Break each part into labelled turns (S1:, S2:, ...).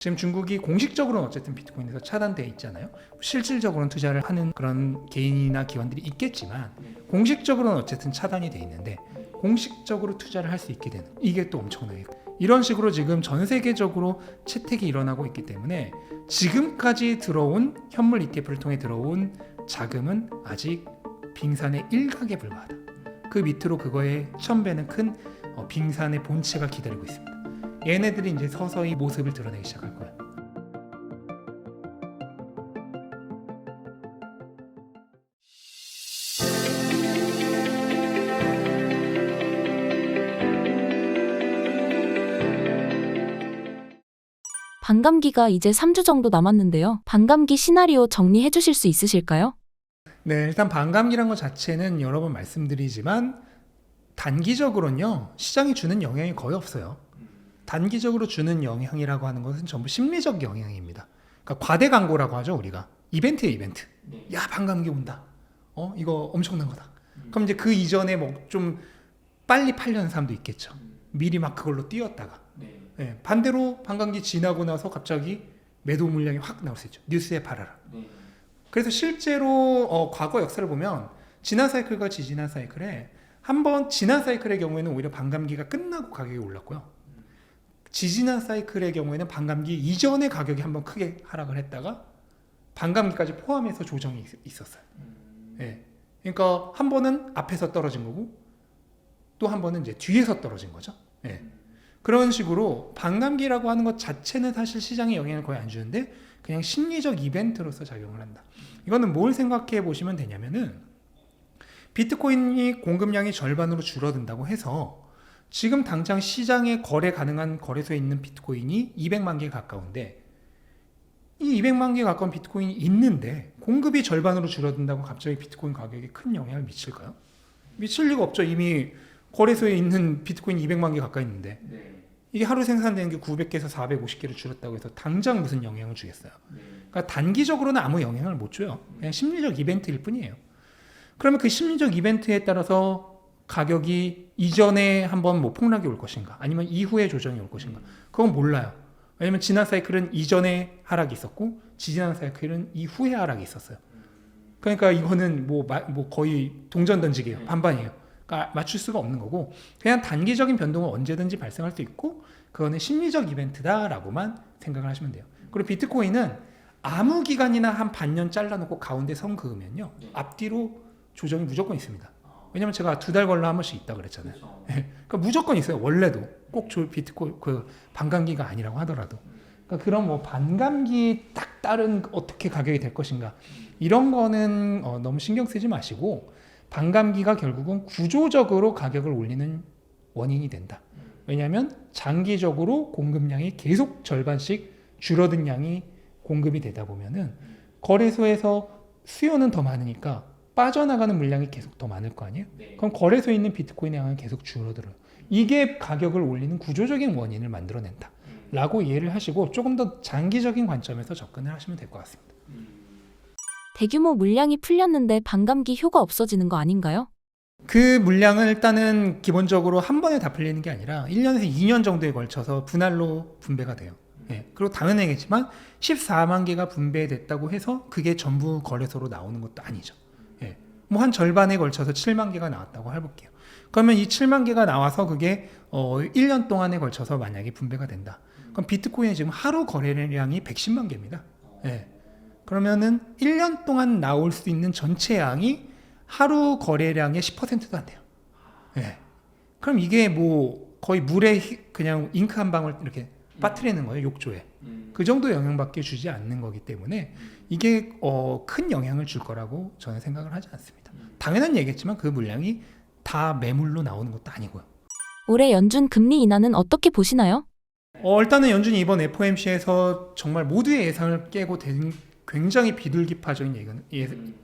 S1: 지금 중국이 공식적으로는 어쨌든 비트코인에서 차단되어 있잖아요. 실질적으로는 투자를 하는 그런 개인이나 기관들이 있겠지만 공식적으로는 어쨌든 차단이 돼 있는데 공식적으로 투자를 할 수 있게 되는 이게 또 엄청나게 이런 식으로 지금 전 세계적으로 채택이 일어나고 있기 때문에 지금까지 들어온 현물 ETF를 통해 들어온 자금은 아직 빙산의 일각에 불과하다. 그 밑으로 그거의 1000배는 큰 빙산의 본체가 기다리고 있습니다. 얘네들이 이제 서서히 모습을 드러내기 시작할 거예요.
S2: 반감기가 이제 3주 정도 남았는데요. 반감기 시나리오 정리해 주실 수 있으실까요?
S1: 네, 일단 반감기란 것 자체는 여러 번 말씀드리지만 단기적으로는요 시장이 주는 영향이 거의 없어요. 단기적으로 주는 영향이라고 하는 것은 전부 심리적 영향입니다. 그러니까 과대 광고라고 하죠. 우리가 이벤트예요. 이벤트. 야 반감기 온다. 이거 엄청난 거다. 그럼 이제 그 이전에 뭐 좀 빨리 팔려는 사람도 있겠죠. 미리 막 그걸로 뛰었다가 네, 반대로 반감기 지나고 나서 갑자기 매도 물량이 확 나올 수 있죠. 뉴스에 팔아라. 그래서 실제로 과거 역사를 보면 지난 사이클과 지지난 사이클에 한번 지난 사이클의 경우에는 오히려 반감기가 끝나고 가격이 올랐고요. 지지난 사이클의 경우에는 반감기 이전에 가격이 한번 크게 하락을 했다가 반감기까지 포함해서 조정이 있었어요. 네. 그러니까 한 번은 앞에서 떨어진 거고 또 한 번은 이제 뒤에서 떨어진 거죠. 네. 그런 식으로 반감기라고 하는 것 자체는 사실 시장에 영향을 거의 안 주는데 그냥 심리적 이벤트로서 작용을 한다. 이거는 뭘 생각해 보시면 되냐면은 비트코인이 공급량이 절반으로 줄어든다고 해서 지금 당장 시장에 거래 가능한 거래소에 있는 비트코인이 200만 개 가까운데 이 200만 개 가까운 비트코인이 있는데 공급이 절반으로 줄어든다고 갑자기 비트코인 가격에 큰 영향을 미칠까요? 미칠 리가 없죠. 이미 거래소에 있는 비트코인 200만 개 가까이 있는데 이게 하루 생산되는 게 900개에서 450개로 줄었다고 해서 당장 무슨 영향을 주겠어요. 그러니까 단기적으로는 아무 영향을 못 줘요. 그냥 심리적 이벤트일 뿐이에요. 그러면 그 심리적 이벤트에 따라서 가격이 이전에 한번 뭐 폭락이 올 것인가 아니면 이후에 조정이 올 것인가 그건 몰라요. 왜냐면 지난 사이클은 이전에 하락이 있었고 지지난 사이클은 이후에 하락이 있었어요. 그러니까 이거는 뭐 거의 동전 던지기예요. 반반이에요. 그러니까 맞출 수가 없는 거고 그냥 단기적인 변동은 언제든지 발생할 수 있고 그거는 심리적 이벤트다라고만 생각을 하시면 돼요. 그리고 비트코인은 아무 기간이나 한 반년 잘라놓고 가운데 선 그으면요 앞뒤로 조정이 무조건 있습니다. 왜냐면 제가 2달 걸러 한 번씩 있다 그랬잖아요. 그러니까 무조건 있어요. 원래도 꼭 비트코인 그 반감기가 아니라고 하더라도. 그러니까 그런 뭐 반감기 딱 따른 어떻게 가격이 될 것인가 이런 거는 너무 신경 쓰지 마시고 반감기가 결국은 구조적으로 가격을 올리는 원인이 된다. 왜냐하면 장기적으로 공급량이 계속 절반씩 줄어든 양이 공급이 되다 보면은 거래소에서 수요는 더 많으니까 빠져나가는 물량이 계속 더 많을 거 아니에요? 그럼 거래소에 있는 비트코인의 양은 계속 줄어들어요. 이게 가격을 올리는 구조적인 원인을 만들어낸다. 라고 이해를 하시고 조금 더 장기적인 관점에서 접근을 하시면 될 것 같습니다.
S2: 대규모 물량이 풀렸는데 반감기 효과 없어지는 거 아닌가요?
S1: 그 물량은 일단은 기본적으로 한 번에 다 풀리는 게 아니라 1년에서 2년 정도에 걸쳐서 분할로 분배가 돼요. 그리고 당연히 얘기했지만 14만 개가 분배됐다고 해서 그게 전부 거래소로 나오는 것도 아니죠. 뭐 한 절반에 걸쳐서 7만 개가 나왔다고 해볼게요. 그러면 이 7만 개가 나와서 그게 1년 동안에 걸쳐서 만약에 분배가 된다. 그럼 비트코인이 지금 하루 거래량이 110만 개입니다. 그러면은 1년 동안 나올 수 있는 전체 양이 하루 거래량의 10%도 안 돼요. 그럼 이게 뭐 거의 물에 그냥 잉크 한 방울 이렇게 빠뜨리는 거예요. 욕조에. 그 정도 영향밖에 주지 않는 거기 때문에 이게 큰 영향을 줄 거라고 저는 생각을 하지 않습니다. 당연한 얘기겠지만 그 물량이 다 매물로 나오는 것도 아니고요.
S2: 올해 연준 금리 인하는 어떻게 보시나요?
S1: 일단은 연준이 이번 FOMC에서 정말 모두의 예상을 깨고 굉장히 비둘기파적인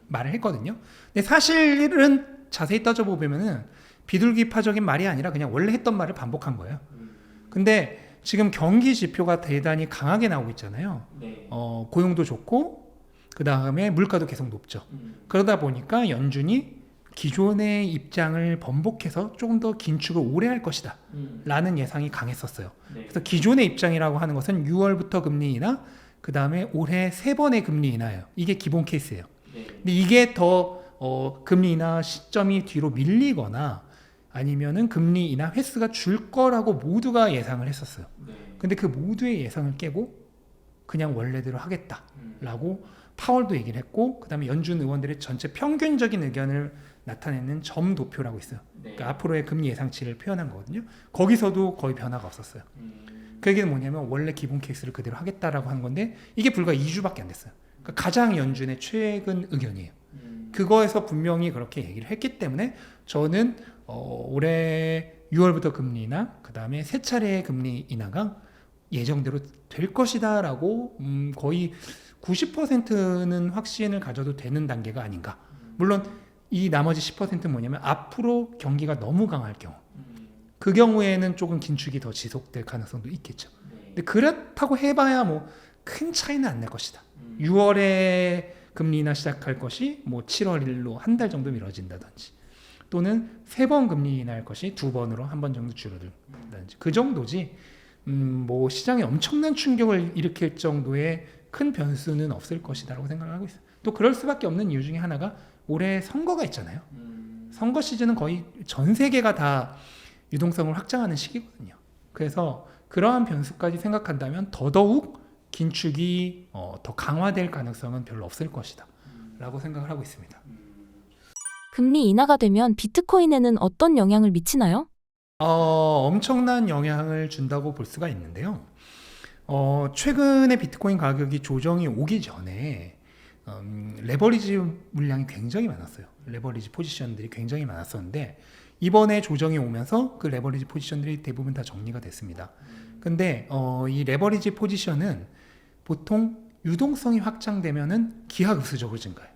S1: 말을 했거든요. 근데 사실은 자세히 따져보면은 비둘기파적인 말이 아니라 그냥 원래 했던 말을 반복한 거예요. 근데 지금 경기 지표가 대단히 강하게 나오고 있잖아요. 고용도 좋고 그 다음에 물가도 계속 높죠. 그러다 보니까 연준이 기존의 입장을 번복해서 조금 더 긴축을 오래 할 것이다 라는 예상이 강했었어요. 그래서 기존의 입장이라고 하는 것은 6월부터 금리 인하, 그 다음에 올해 3번의 금리 인하예요. 이게 기본 케이스예요. 근데 이게 더 금리 인하 시점이 뒤로 밀리거나 아니면은 금리 인하 횟수가 줄 거라고 모두가 예상을 했었어요. 근데 그 모두의 예상을 깨고 그냥 원래대로 하겠다라고 파월도 얘기를 했고, 그 다음에 연준 의원들의 전체 평균적인 의견을 나타내는 점도표라고 있어요. 그러니까 앞으로의 금리 예상치를 표현한 거거든요. 거기서도 거의 변화가 없었어요. 그 얘기는 뭐냐면 원래 기본 케이스를 그대로 하겠다라고 하는 건데 이게 불과 2주밖에 안 됐어요. 그러니까 가장 연준의 최근 의견이에요. 그거에서 분명히 그렇게 얘기를 했기 때문에 저는 올해 6월부터 금리 인하, 그 다음에 세 차례의 금리 인하가 예정대로 될 것이다라고 거의 90%는 확신을 가져도 되는 단계가 아닌가. 물론 이 나머지 10%는 뭐냐면 앞으로 경기가 너무 강할 경우, 그 경우에는 조금 긴축이 더 지속될 가능성도 있겠죠. 근데 그렇다고 해봐야 뭐 큰 차이는 안 날 것이다. 6월에 금리 인하 시작할 것이 뭐 7월 1일로 한 달 정도 미뤄진다든지, 또는 3번 금리 인하할 것이 2번으로 한 번 정도 줄어든다든지, 그 정도지 뭐 시장에 엄청난 충격을 일으킬 정도의 큰 변수는 없을 것이다라고 생각을 하고 있어요. 또 그럴 수밖에 없는 이유 중에 하나가 올해 선거가 있잖아요. 선거 시즌은 거의 전 세계가 다 유동성을 확장하는 시기거든요. 그래서 그러한 변수까지 생각한다면 더더욱 긴축이 더 강화될 가능성은 별로 없을 것이다 라고 생각을 하고 있습니다.
S2: 금리 인하가 되면 비트코인에는 어떤 영향을 미치나요?
S1: 엄청난 영향을 준다고 볼 수가 있는데요. 최근에 비트코인 가격이 조정이 오기 전에 레버리지 물량이 굉장히 많았어요. 레버리지 포지션들이 굉장히 많았었는데 이번에 조정이 오면서 그 레버리지 포지션들이 대부분 다 정리가 됐습니다. 근데 이 레버리지 포지션은 보통 유동성이 확장되면은 기하급수적으로 증가해요.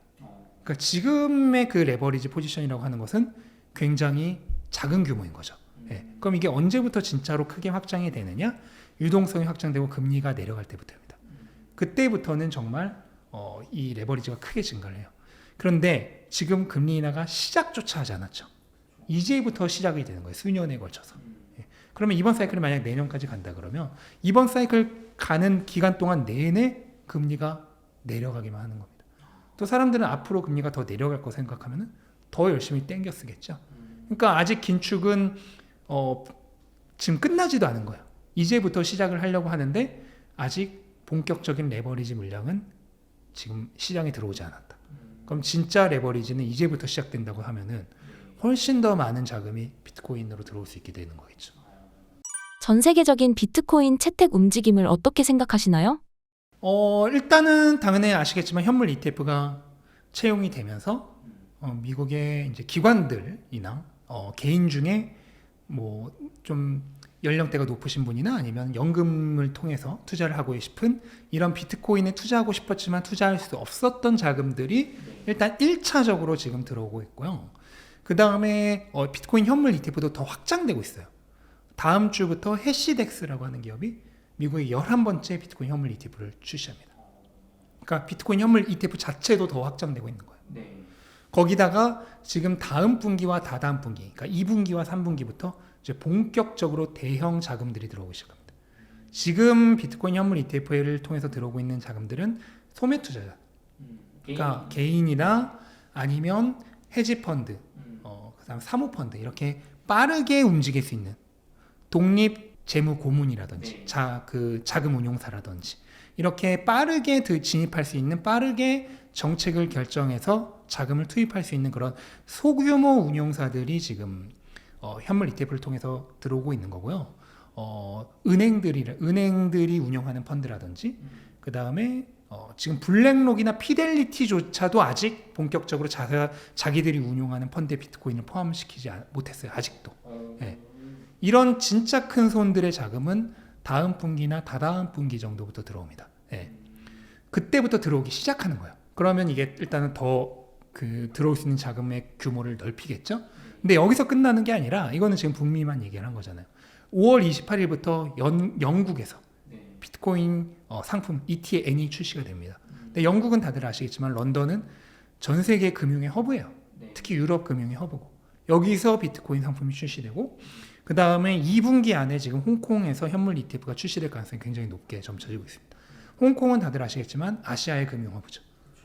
S1: 그러니까 지금의 그 레버리지 포지션이라고 하는 것은 굉장히 작은 규모인 거죠. 그럼 이게 언제부터 진짜로 크게 확장이 되느냐? 유동성이 확장되고 금리가 내려갈 때부터입니다. 그때부터는 정말 이 레버리지가 크게 증가를 해요. 그런데 지금 금리 인하가 시작조차 하지 않았죠. 이제부터 시작이 되는 거예요. 수년에 걸쳐서. 그러면 이번 사이클이 만약 내년까지 간다 그러면 이번 사이클 가는 기간 동안 내내 금리가 내려가기만 하는 겁니다. 또 사람들은 앞으로 금리가 더 내려갈 거 생각하면 더 열심히 땡겨 쓰겠죠. 그러니까 아직 긴축은 지금 끝나지도 않은 거예요. 이제부터 시작을 하려고 하는데 아직 본격적인 레버리지 물량은 지금 시장에 들어오지 않았다. 그럼 진짜 레버리지는 이제부터 시작된다고 하면은 훨씬 더 많은 자금이 비트코인으로 들어올 수 있게 되는 거겠죠.
S2: 전 세계적인 비트코인 채택 움직임을 어떻게 생각하시나요?
S1: 일단은 당연히 아시겠지만 현물 ETF가 채용이 되면서 미국의 이제 기관들이나 개인 중에 뭐 좀 연령대가 높으신 분이나 아니면 연금을 통해서 투자를 하고 싶은 이런 비트코인에 투자하고 싶었지만 투자할 수 없었던 자금들이 일단 1차적으로 지금 들어오고 있고요. 그 다음에 비트코인 현물 ETF도 더 확장되고 있어요. 다음 주부터 해시덱스라고 하는 기업이 미국의 11번째 비트코인 현물 ETF를 출시합니다. 그러니까 비트코인 현물 ETF 자체도 더 확장되고 있는 거예요. 거기다가 지금 다음 분기와 다다음 분기, 그러니까 2분기와 3분기부터 이제 본격적으로 대형 자금들이 들어오기 시작합니다. 지금 비트코인 현물 ETF를 통해서 들어오고 있는 자금들은 소매 투자자, 그러니까 개인이나 아니면 헤지펀드, 그다음 사모펀드 이렇게 빠르게 움직일 수 있는 독립 재무 고문이라든지 그 자금 운용사라든지 이렇게 빠르게 진입할 수 있는, 빠르게 정책을 결정해서 자금을 투입할 수 있는 그런 소규모 운용사들이 지금 현물 ETF를 통해서 들어오고 있는 거고요. 은행들이 운영하는 펀드라든지 그 다음에 지금 블랙록이나 피델리티조차도 아직 본격적으로 자기들이 운용하는 펀드에 비트코인을 포함시키지 못했어요. 아직도. 이런 진짜 큰 손들의 자금은 다음 분기나 다다음 분기 정도부터 들어옵니다. 그때부터 들어오기 시작하는 거예요. 그러면 이게 일단은 더 들어올 수 있는 자금의 규모를 넓히겠죠. 근데 여기서 끝나는 게 아니라 이거는 지금 북미만 얘기를 한 거잖아요. 5월 28일부터 영국에서 비트코인 상품 ETN이 출시가 됩니다. 근데 영국은 다들 아시겠지만 런던은 전 세계 금융의 허브예요.
S3: 네.
S1: 특히 유럽 금융의 허브고 여기서 비트코인 상품이 출시되고 그 다음에 2분기 안에 지금 홍콩에서 현물 ETF가 출시될 가능성이 굉장히 높게 점쳐지고 있습니다. 홍콩은 다들 아시겠지만 아시아의 금융 허브죠.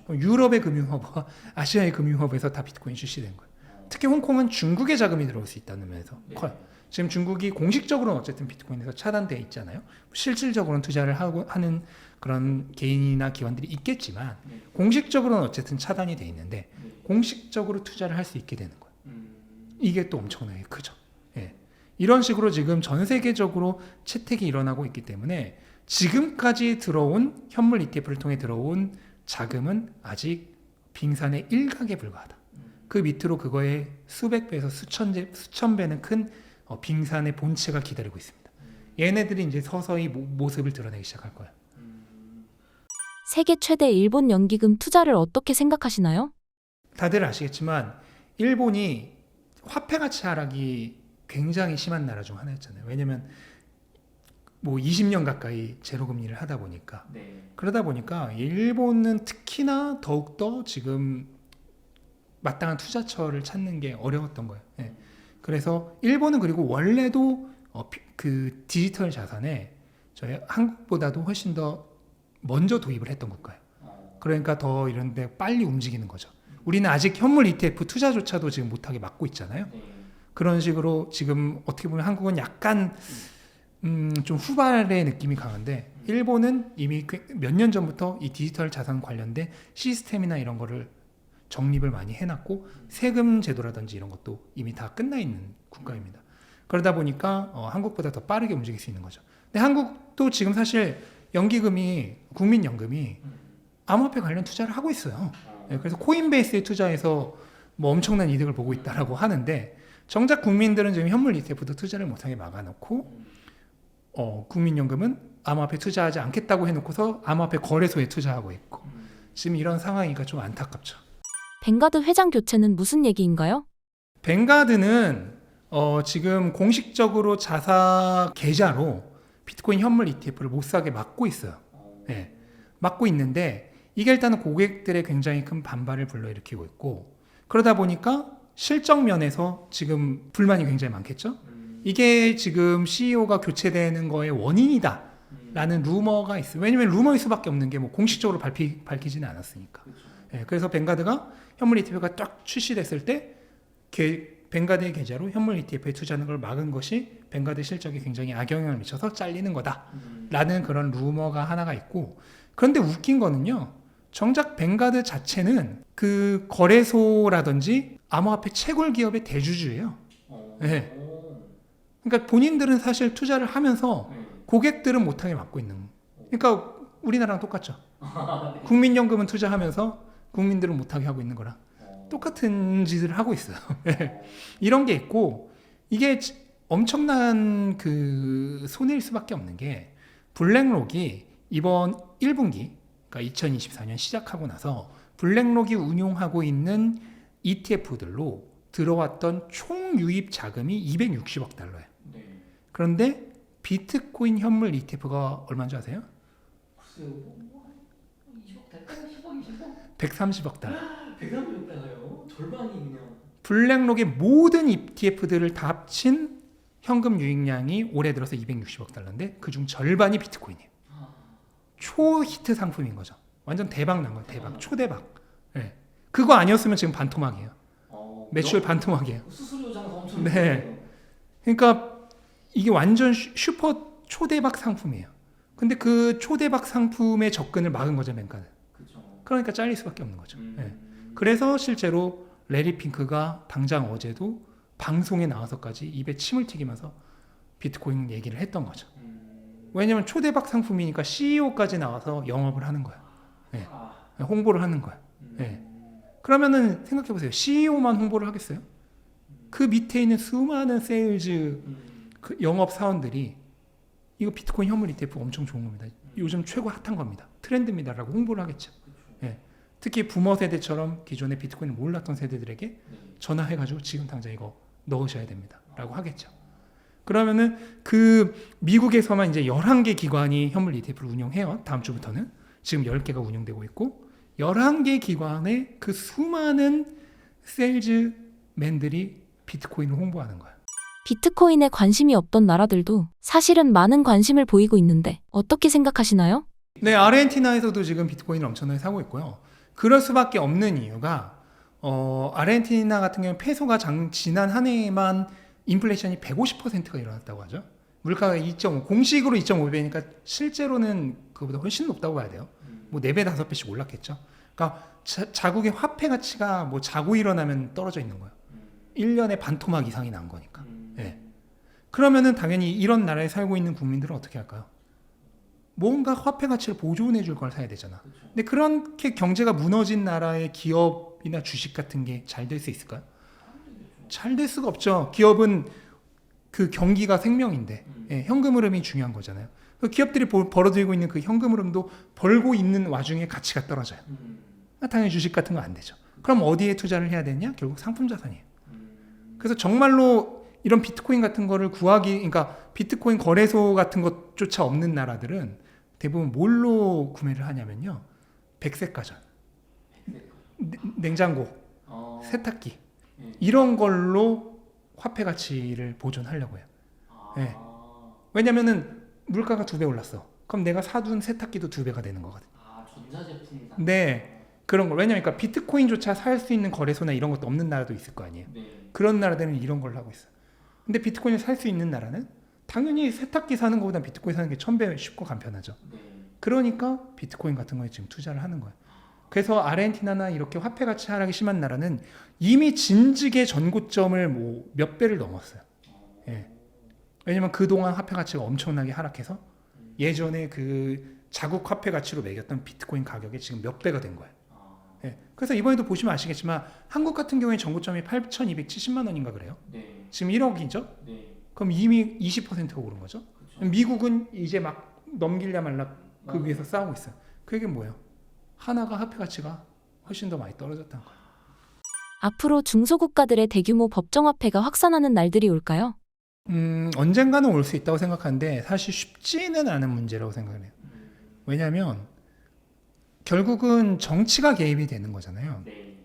S1: 유럽의 금융 허브와 아시아의 금융 허브에서 다 비트코인이 출시된 거예요. 특히 홍콩은 중국의 자금이 들어올 수 있다는 면에서 커요. 지금 중국이 공식적으로는 어쨌든 비트코인에서 차단되어 있잖아요. 실질적으로는 투자를 하는 그런 개인이나 기관들이 있겠지만 공식적으로는 어쨌든 차단이 돼 있는데 공식적으로 투자를 할 수 있게 되는 거예요. 이게 또 엄청나게 크죠. 예. 이런 식으로 지금 전 세계적으로 채택이 일어나고 있기 때문에 지금까지 들어온 현물 ETF를 통해 들어온 자금은 아직 빙산의 일각에 불과하다. 그 밑으로 그거의 수백 배에서 수천 배는 큰 빙산의 본체가 기다리고 있습니다. 얘네들이 이제 서서히 모습을 드러내기 시작할 거예요.
S2: 세계 최대 일본 연기금 투자를 어떻게 생각하시나요?
S1: 다들 아시겠지만 일본이 화폐 가치 하락이 굉장히 심한 나라 중 하나였잖아요. 왜냐면 뭐 20년 가까이 제로 금리를 하다 보니까
S3: 네.
S1: 그러다 보니까 일본은 특히나 더욱더 지금 마땅한 투자처를 찾는 게 어려웠던 거예요. 예. 그래서 일본은 그리고 원래도 그 디지털 자산에 저희 한국보다도 훨씬 더 먼저 도입을 했던 국가예요. 그러니까 더 이런데 빨리 움직이는 거죠. 우리는 아직 현물 ETF 투자조차도 지금 못하게 막고 있잖아요.
S3: 네.
S1: 그런 식으로 지금 어떻게 보면 한국은 약간 좀 후발의 느낌이 강한데 일본은 이미 몇 년 전부터 이 디지털 자산 관련된 시스템이나 이런 거를 정립을 많이 해놨고 세금 제도라든지 이런 것도 이미 다 끝나 있는 국가입니다. 그러다 보니까 한국보다 더 빠르게 움직일 수 있는 거죠. 근데 한국도 지금 사실 연기금이 국민연금이 암호화폐 관련 투자를 하고 있어요. 네, 그래서 코인베이스에 투자해서 뭐 엄청난 이득을 보고 있다라고 하는데 정작 국민들은 지금 현물 ETF도 투자를 못하게 막아놓고 국민연금은 암호화폐 투자하지 않겠다고 해놓고서 암호화폐 거래소에 투자하고 있고 지금 이런 상황이니까 좀 안타깝죠.
S2: 뱅가드 회장 교체는 무슨 얘기인가요?
S1: 뱅가드는 지금 공식적으로 자사 계좌로 비트코인 현물 ETF를 못 사게 막고 있어요. 네, 막고 있는데 이게 일단은 고객들의 굉장히 큰 반발을 불러일으키고 있고 그러다 보니까 실적 면에서 지금 불만이 굉장히 많겠죠. 이게 지금 CEO가 교체되는 거의 원인이다 라는 루머가 있어요. 왜냐면 루머일 수밖에 없는 게 뭐 공식적으로 밝히지는 않았으니까. 네, 그래서 뱅가드가 현물 ETF가 딱 출시됐을 때 뱅가드의 계좌로 현물 ETF에 투자하는 걸 막은 것이 뱅가드 실적에 굉장히 악영향을 미쳐서 잘리는 거다라는 그런 루머가 하나가 있고 그런데 웃긴 거는요. 정작 뱅가드 자체는 그 거래소라든지 암호화폐 채굴 기업의 대주주예요. 네. 그러니까 본인들은 사실 투자를 하면서 고객들은 못하게 막고 있는. 그러니까 우리나라랑 똑같죠. 국민연금은 투자하면서 국민들은 못하게 하고 있는 거랑 똑같은 짓을 하고 있어요. 이런 게 있고 이게 엄청난 그 손해일 수밖에 없는 게 블랙록이 이번 1분기 그러니까 2024년 시작하고 나서 블랙록이 운용하고 있는 ETF들로 들어왔던 총 유입 자금이 260억 달러예요.
S3: 네.
S1: 그런데 비트코인 현물 ETF가 얼마인 줄 아세요?
S3: 글쎄요. 20억 될까요? 10억, 20억?
S1: 130억 달러.
S3: 130억 달러요? 절반이 그냥.
S1: 블랙록의 모든 ETF들을 다 합친 현금 유입량이 올해 들어서 260억 달러인데 그중 절반이 비트코인이에요. 초히트 상품인 거죠. 완전 대박 난 거예요. 대박. 초대박. 네. 그거 아니었으면 지금 반토막이에요. 매출 반토막이에요.
S3: 수수료 장사 엄청.
S1: 네. 그러니까 이게 완전 슈퍼 초대박 상품이에요. 근데 그 초대박 상품의 접근을 막은 거죠, 뱅가드. 그러니까 잘릴 수밖에 없는 거죠. 네. 그래서 실제로 레리 핑크가 당장 어제도 방송에 나와서까지 입에 침을 튀기면서 비트코인 얘기를 했던 거죠. 왜냐면 초대박 상품이니까 CEO까지 나와서 영업을 하는 거야. 네. 홍보를 하는 거야. 네. 그러면은 생각해 보세요. CEO만 홍보를 하겠어요? 그 밑에 있는 수많은 세일즈 그 영업 사원들이 이거 비트코인 현물 ETF 엄청 좋은 겁니다. 요즘 최고 핫한 겁니다. 트렌드입니다라고 홍보를 하겠죠. 네. 특히 부모 세대처럼 기존에 비트코인을 몰랐던 세대들에게 전화해가지고 지금 당장 이거 넣으셔야 됩니다라고 하겠죠. 그러면은 그 미국에서만 이제 11개 기관이 현물 ETF를 운영해요. 다음 주부터는. 지금 10개가 운영되고 있고 11개 기관의 그 수많은 세일즈맨들이 비트코인을 홍보하는 거야.
S2: 비트코인에 관심이 없던 나라들도 사실은 많은 관심을 보이고 있는데 어떻게 생각하시나요?
S1: 네, 아르헨티나에서도 지금 비트코인을 엄청나게 사고 있고요. 그럴 수밖에 없는 이유가 아르헨티나 같은 경우는 페소가 지난 한 해에만 인플레이션이 150%가 일어났다고 하죠. 물가가 2.5, 공식으로 2.5배니까 실제로는 그보다 훨씬 높다고 봐야 돼요. 뭐 4배, 5배씩 올랐겠죠. 그러니까 자국의 화폐 가치가 뭐 자고 일어나면 떨어져 있는 거예요. 1년에 반토막 이상이 난 거니까. 예. 그러면은 당연히 이런 나라에 살고 있는 국민들은 어떻게 할까요? 뭔가 화폐 가치를 보존해 줄 걸 사야 되잖아. 근데 그렇게 경제가 무너진 나라의 기업이나 주식 같은 게 잘 될 수 있을까요? 잘 될 수가 없죠. 기업은 그 경기가 생명인데 현금 흐름이 중요한 거잖아요. 그 기업들이 벌어들이고 있는 그 현금 흐름도 벌고 있는 와중에 가치가 떨어져요. 당연히 주식 같은 거 안 되죠. 그럼 어디에 투자를 해야 되냐? 결국 상품 자산이에요. 그래서 정말로 이런 비트코인 같은 거를 그러니까 비트코인 거래소 같은 것조차 없는 나라들은 대부분 뭘로 구매를 하냐면요. 백색가전, 냉장고, 세탁기 이런 걸로 화폐 가치를 보존하려고 해요. 네. 왜냐면은 물가가 2배 올랐어. 그럼 내가 사둔 세탁기도 2배가 되는 거거든.
S3: 전자제품이다.
S1: 네. 그런 걸. 왜냐면 그러니까 비트코인조차 살 수 있는 거래소나 이런 것도 없는 나라도 있을 거 아니에요.
S3: 네.
S1: 그런 나라들은 이런 걸 하고 있어요. 근데 비트코인을 살 수 있는 나라는 당연히 세탁기 사는 것보다 비트코인 사는 게 1000배 쉽고 간편하죠.
S3: 네.
S1: 그러니까 비트코인 같은 거에 지금 투자를 하는 거예요. 그래서 아르헨티나나 이렇게 화폐 가치 하락이 심한 나라는 이미 진즉의 전고점을 뭐 몇 배를 넘었어요. 예. 왜냐면 그동안 화폐 가치가 엄청나게 하락해서 예전에 그 자국 화폐 가치로 매겼던 비트코인 가격이 지금 몇 배가 된 거예요. 예. 그래서 이번에도 보시면 아시겠지만 한국 같은 경우에 전고점이 8,270만 원인가 그래요.
S3: 네.
S1: 지금 1억이죠.
S3: 네.
S1: 그럼 이미 20%가 오른 거죠.
S3: 그렇죠.
S1: 미국은 이제 막 넘길려 말라 그
S3: 맞아요.
S1: 위에서 싸우고 있어요. 그 얘기는 뭐예요? 하나가 화폐 가치가 훨씬 더 많이 떨어졌다는 거예요.
S2: 앞으로 중소국가들의 대규모 법정화폐가 확산하는 날들이 올까요?
S1: 언젠가는 올 수 있다고 생각하는데 사실 쉽지는 않은 문제라고 생각해요. 왜냐하면 결국은 정치가 개입이 되는 거잖아요.
S3: 네.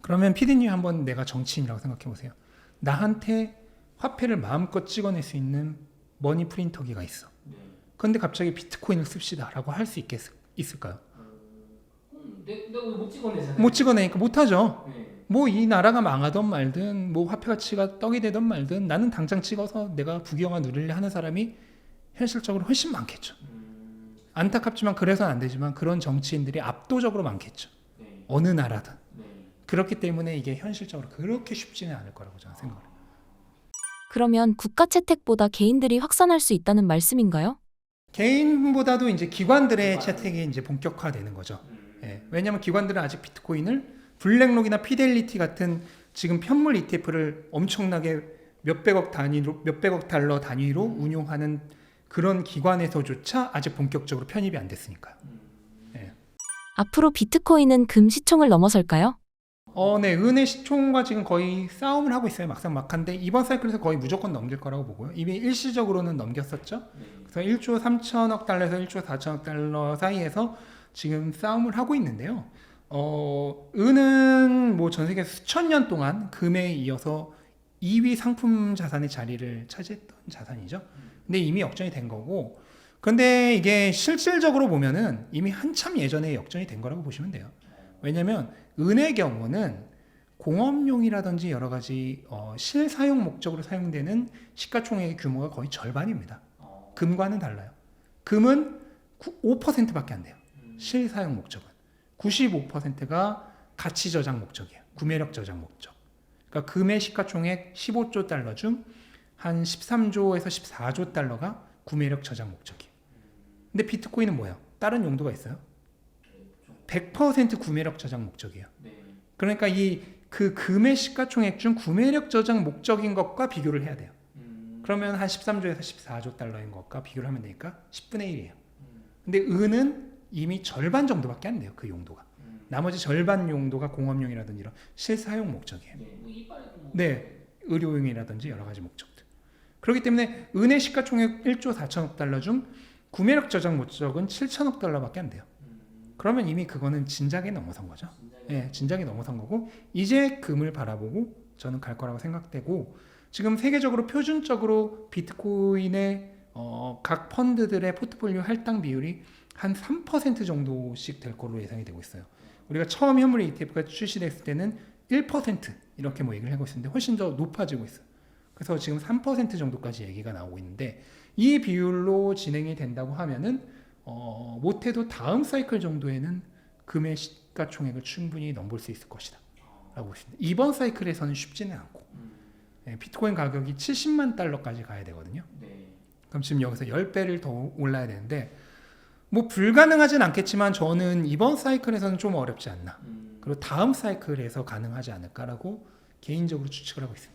S1: 그러면 피디님 한번 내가 정치인이라고 생각해 보세요. 나한테 화폐를 마음껏 찍어낼 수 있는 머니 프린터기가 있어.
S3: 네.
S1: 그런데 갑자기 비트코인을 씁시다라고 할 수 있을까요?
S3: 내가 왜 못 찍어내잖아요.
S1: 못 찍어내니까 못하죠.
S3: 네.
S1: 뭐 이 나라가 망하던 말든 뭐 화폐 가치가 떡이 되던 말든 나는 당장 찍어서 내가 국영화 누리려 하는 사람이 현실적으로 훨씬 많겠죠. 안타깝지만 그래서는 안 되지만 그런 정치인들이 압도적으로 많겠죠.
S3: 네.
S1: 어느 나라든.
S3: 네.
S1: 그렇기 때문에 이게 현실적으로 그렇게 쉽지는 않을 거라고 저는 생각해요.
S2: 그러면 국가 채택보다 개인들이 확산할 수 있다는 말씀인가요?
S1: 개인보다도 이제 기관들의 채택이 이제 본격화되는 거죠. 예. 왜냐하면 기관들은 아직 비트코인을 블랙록이나 피델리티 같은 지금 편물 ETF를 엄청나게 몇백억 달러 단위로 운용하는 그런 기관에서조차 아직 본격적으로 편입이 안 됐으니까요.
S2: 앞으로 비트코인은 금시총을 넘어설까요?
S1: 네, 은의 시총과 지금 거의 싸움을 하고 있어요. 막상막한데 이번 사이클에서 거의 무조건 넘길 거라고 보고요. 이미 일시적으로는 넘겼었죠. 그래서 1조 3천억 달러에서 1조 4천억 달러 사이에서 지금 싸움을 하고 있는데요. 은은 뭐 전 세계 수천 년 동안 금에 이어서 2위 상품 자산의 자리를 차지했던 자산이죠. 근데 이미 역전이 된 거고, 그런데 이게 실질적으로 보면은 이미 한참 예전에 역전이 된 거라고 보시면 돼요. 왜냐하면 은의 경우는 공업용이라든지 여러 가지 실사용 목적으로 사용되는 시가총액의 규모가 거의 절반입니다. 금과는 달라요. 금은 5%밖에 안 돼요. 실사용 목적은 95%가 가치 저장 목적이에요. 구매력 저장 목적. 그러니까 금의 시가총액 15조 달러 중 한 13조에서 14조 달러가 구매력 저장 목적이에요. 근데 비트코인은 뭐예요? 다른 용도가 있어요? 100% 구매력 저장 목적이에요. 그러니까 그 금의 시가총액 중 구매력 저장 목적인 것과 비교를 해야 돼요. 그러면 한 13조에서 14조 달러인 것과 비교를 하면 되니까 10분의 1이에요. 근데 은은 이미 절반 정도밖에 안 돼요. 그 용도가. 나머지 절반 용도가 공업용이라든지 이런 실사용 목적이에요. 네, 의료용이라든지 여러 가지 목적들. 그렇기 때문에 은의 시가총액 1조 4천억 달러 중 구매력 저장 목적은 7천억 달러밖에 안 돼요. 그러면 이미 그거는 진작에 넘어선 거죠.
S3: 진작에.
S1: 예, 진작에 넘어선 거고 이제 금을 바라보고 저는 갈 거라고 생각되고 지금 세계적으로 표준적으로 비트코인의 각 펀드들의 포트폴리오 할당 비율이 한 3% 정도씩 될 걸로 예상이 되고 있어요. 우리가 처음 현물 ETF가 출시됐을 때는 1% 이렇게 뭐 얘기를 하고 있었는데 훨씬 더 높아지고 있어요. 그래서 지금 3% 정도까지 얘기가 나오고 있는데 이 비율로 진행이 된다고 하면은 못해도 다음 사이클 정도에는 금의 시가총액을 충분히 넘볼 수 있을 것이다 라고 보십니다. 이번 사이클에서는 쉽지는 않고 비트코인 가격이 70만 달러까지 가야 되거든요.
S3: 네.
S1: 그럼 지금 여기서 10배를 더 올라야 되는데 뭐 불가능하진 않겠지만 저는 이번 사이클에서는 좀 어렵지 않나. 그리고 다음 사이클에서 가능하지 않을까라고 개인적으로 추측을 하고 있습니다.